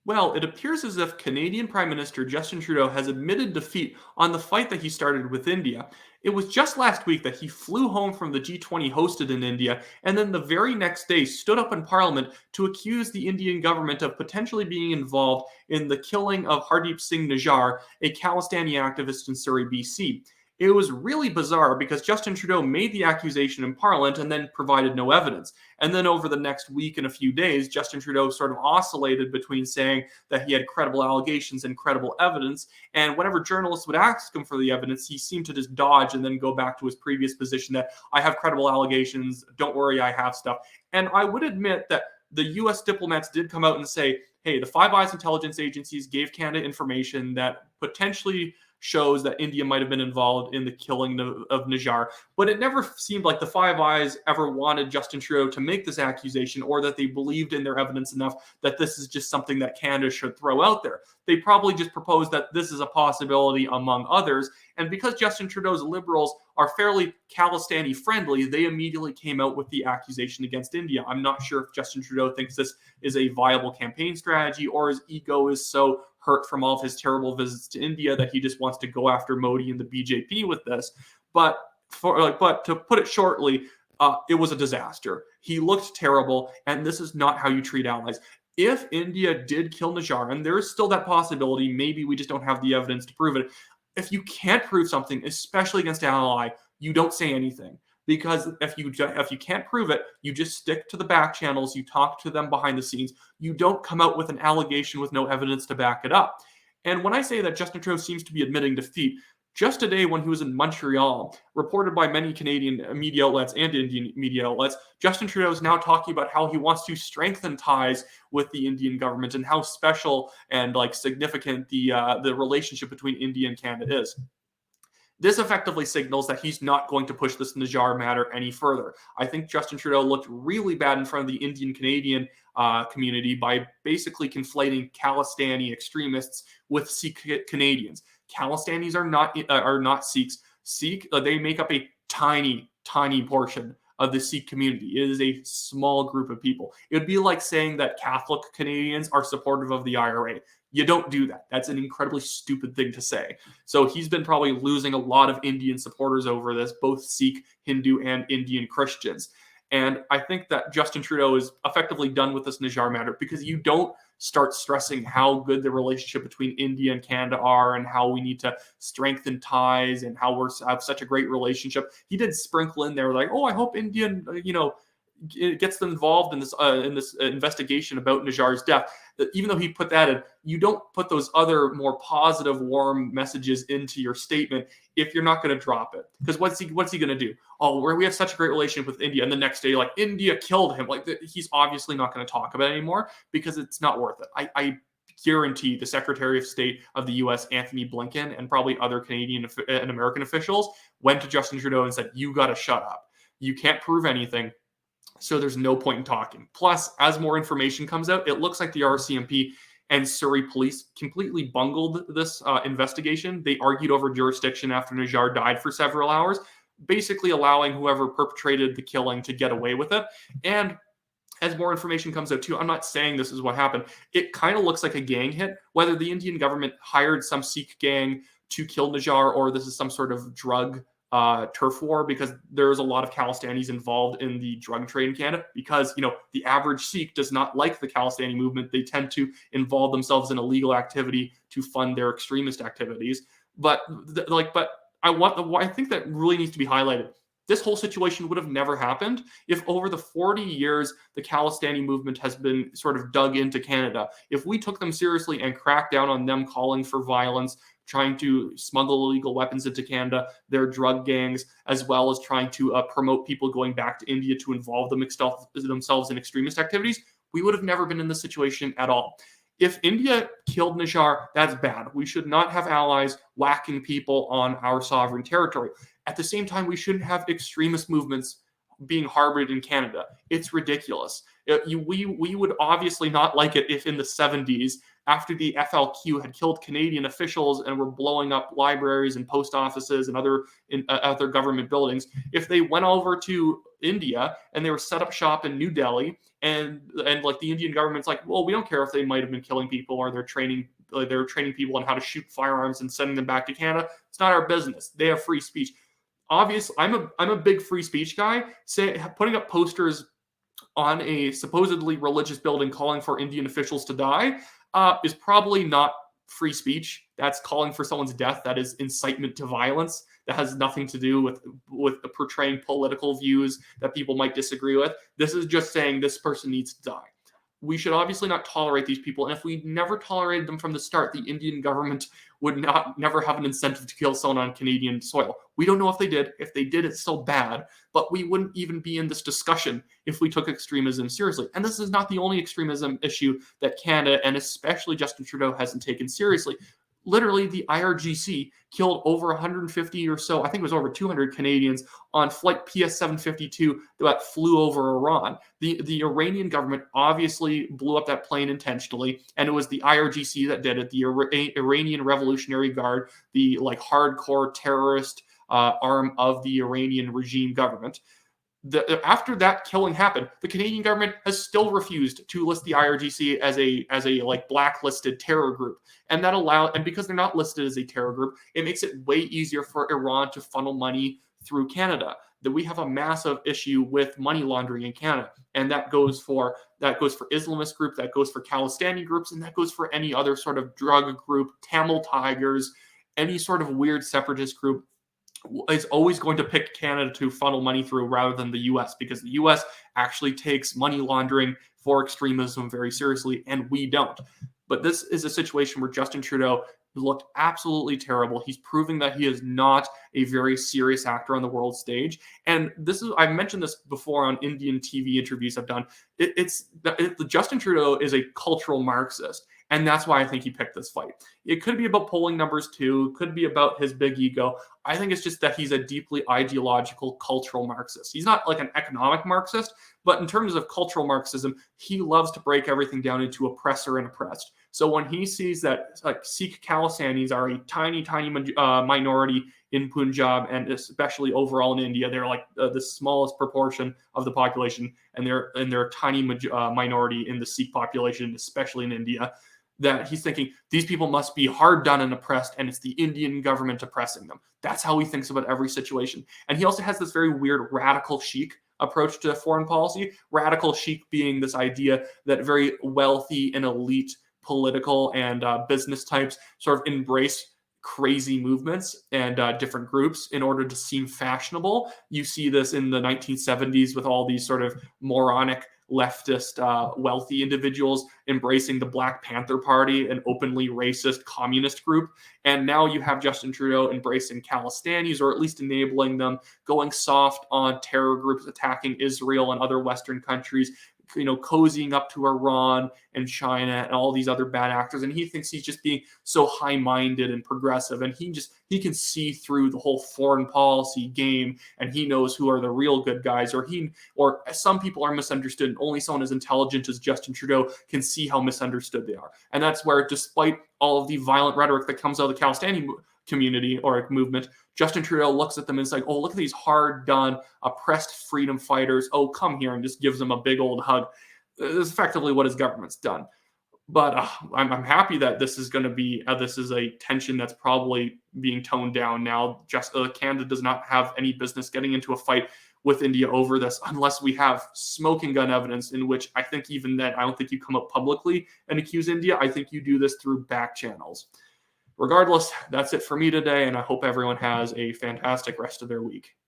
Well, it appears as if Canadian Prime Minister Justin Trudeau has admitted defeat on the fight that he started with India. It was just last week that he flew home from the G20 hosted in India, and then the very next day stood up in Parliament to accuse the Indian government of potentially being involved in the killing of Hardeep Singh Nijjar, a Khalistani activist in Surrey, BC. It was really bizarre because Justin Trudeau made the accusation in Parliament and then provided no evidence. And then over the next week and a few days, Justin Trudeau sort of oscillated between saying that he had credible allegations and credible evidence. And whenever journalists would ask him for the evidence, he seemed to just dodge and then go back to his previous position that I have credible allegations. Don't worry, I have stuff. And I would admit that the US diplomats did come out and say, hey, the Five Eyes intelligence agencies gave Canada information that potentially shows that India might have been involved in the killing of Nijjar. But it never seemed like the Five Eyes ever wanted Justin Trudeau to make this accusation or that they believed in their evidence enough that this is just something that Canada should throw out there. They probably just proposed that this is a possibility among others. And because Justin Trudeau's Liberals are fairly Khalistani friendly, they immediately came out with the accusation against India. I'm not sure if Justin Trudeau thinks this is a viable campaign strategy or his ego is so hurt from all of his terrible visits to India that he just wants to go after Modi and the BJP with this. But to put it shortly, it was a disaster. He looked terrible, and this is not how you treat allies. If India did kill Nijjar, and there is still that possibility, maybe we just don't have the evidence to prove it. If you can't prove something, especially against an ally, you don't say anything. Because if you can't prove it, you just stick to the back channels. You talk to them behind the scenes. You don't come out with an allegation with no evidence to back it up. And when I say that Justin Trudeau seems to be admitting defeat, just today when he was in Montreal, reported by many Canadian media outlets and Indian media outlets, Justin Trudeau is now talking about how he wants to strengthen ties with the Indian government and how special and significant the relationship between India and Canada is. This effectively signals that he's not going to push this Nijjar matter any further. I think Justin Trudeau looked really bad in front of the Indian-Canadian community by basically conflating Khalistani extremists with Sikh Canadians. Khalistanis are not Sikhs. They make up a tiny portion of the Sikh community. It is a small group of people. It would be like saying that Catholic Canadians are supportive of the IRA. You don't do that. That's an incredibly stupid thing to say. So he's been probably losing a lot of Indian supporters over this, both Sikh, Hindu, and Indian Christians. And I think that Justin Trudeau is effectively done with this Nijjar matter because you don't start stressing how good the relationship between India and Canada are and how we need to strengthen ties and how we have such a great relationship. He did sprinkle in there like, oh, I hope Indian, gets them involved in this investigation about Nijjar's death. That even though he put that in, you don't put those other more positive, warm messages into your statement if you're not going to drop it. Because what's he going to do? Oh, we have such a great relationship with India, and the next day, India killed him. He's obviously not going to talk about it anymore because it's not worth it. I guarantee the Secretary of State of the U.S., Anthony Blinken, and probably other Canadian and American officials went to Justin Trudeau and said, "You got to shut up. You can't prove anything." So there's no point in talking. Plus, as more information comes out, it looks like the RCMP and Surrey police completely bungled this investigation. They argued over jurisdiction after Nijjar died for several hours, basically allowing whoever perpetrated the killing to get away with it. And as more information comes out too, I'm not saying this is what happened. It kind of looks like a gang hit, whether the Indian government hired some Sikh gang to kill Nijjar or this is some sort of drug turf war, because there's a lot of Khalistanis involved in the drug trade in Canada because, the average Sikh does not like the Khalistani movement. They tend to involve themselves in illegal activity to fund their extremist activities. But I think that really needs to be highlighted. This whole situation would have never happened if over the 40 years the Khalistani movement has been sort of dug into Canada. If we took them seriously and cracked down on them calling for violence, trying to smuggle illegal weapons into Canada, their drug gangs, as well as trying to promote people going back to India to involve themselves in extremist activities, we would have never been in this situation at all. If India killed Nijjar, that's bad. We should not have allies whacking people on our sovereign territory. At the same time, we shouldn't have extremist movements being harbored in Canada. It's ridiculous. We would obviously not like it if in the 70s, after the FLQ had killed Canadian officials and were blowing up libraries and post offices and other government buildings, if they went over to India, and they were set up shop in New Delhi, and like the Indian government's like, well, we don't care if they might have been killing people or they're training people on how to shoot firearms and sending them back to Canada. It's not our business. They have free speech. Obviously, I'm a big free speech guy. Putting up posters on a supposedly religious building calling for Indian officials to die is probably not free speech. That's calling for someone's death. That is incitement to violence. That has nothing to do with portraying political views that people might disagree with. This is just saying this person needs to die. We should obviously not tolerate these people, and if we never tolerated them from the start, the Indian government would never have an incentive to kill someone on Canadian soil. We don't know if they did. If they did, it's still bad, but we wouldn't even be in this discussion if we took extremism seriously. And this is not the only extremism issue that Canada, and especially Justin Trudeau, hasn't taken seriously. Literally, the IRGC killed over 150 or so, I think it was over 200 Canadians on flight PS-752 that flew over Iran. The Iranian government obviously blew up that plane intentionally, and it was the IRGC that did it, the Iranian Revolutionary Guard, the like hardcore terrorist arm of the Iranian regime government. After that killing happened, the Canadian government has still refused to list the IRGC as a like blacklisted terror group, and because they're not listed as a terror group, it makes it way easier for Iran to funnel money through Canada. That we have a massive issue with money laundering in Canada, and that goes for Islamist groups, that goes for Khalistani groups, and that goes for any other sort of drug group, Tamil Tigers, any sort of weird separatist group is always going to pick Canada to funnel money through rather than the US, because the US actually takes money laundering for extremism very seriously, and we don't. But this is a situation where Justin Trudeau looked absolutely terrible. He's proving that he is not a very serious actor on the world stage. And I've mentioned this before on Indian TV interviews I've done. Justin Trudeau is a cultural Marxist. And that's why I think he picked this fight. It could be about polling numbers too. It could be about his big ego. I think it's just that he's a deeply ideological cultural Marxist. He's not like an economic Marxist, but in terms of cultural Marxism, he loves to break everything down into oppressor and oppressed. So when he sees that like Sikh Khalistanis are a tiny minority in Punjab, and especially overall in India, they're like the smallest proportion of the population, and they're a tiny minority in the Sikh population, especially in India, that he's thinking these people must be hard done and oppressed, and it's the Indian government oppressing them. That's how he thinks about every situation. And he also has this very weird radical chic approach to foreign policy. Radical chic being this idea that very wealthy and elite political and business types sort of embrace crazy movements and different groups in order to seem fashionable. You see this in the 1970s with all these sort of moronic leftist wealthy individuals embracing the Black Panther Party, an openly racist communist group. And now you have Justin Trudeau embracing Khalistanis, or at least enabling them, going soft on terror groups attacking Israel and other Western countries, cozying up to Iran and China and all these other bad actors. And he thinks he's just being so high-minded and progressive, and he can see through the whole foreign policy game, and he knows who are the real good guys, or some people are misunderstood, and only someone as intelligent as Justin Trudeau can see how misunderstood they are. And that's where, despite all of the violent rhetoric that comes out of the Khalistani community or movement, Justin Trudeau looks at them and is like, oh, look at these hard-done, oppressed freedom fighters. Oh, come here, and just gives them a big old hug. This is effectively what his government's done. But I'm happy that this is going to be this is a tension that's probably being toned down now. Canada does not have any business getting into a fight with India over this unless we have smoking gun evidence, in which I think even then, I don't think you come up publicly and accuse India. I think you do this through back channels. Regardless, that's it for me today, and I hope everyone has a fantastic rest of their week.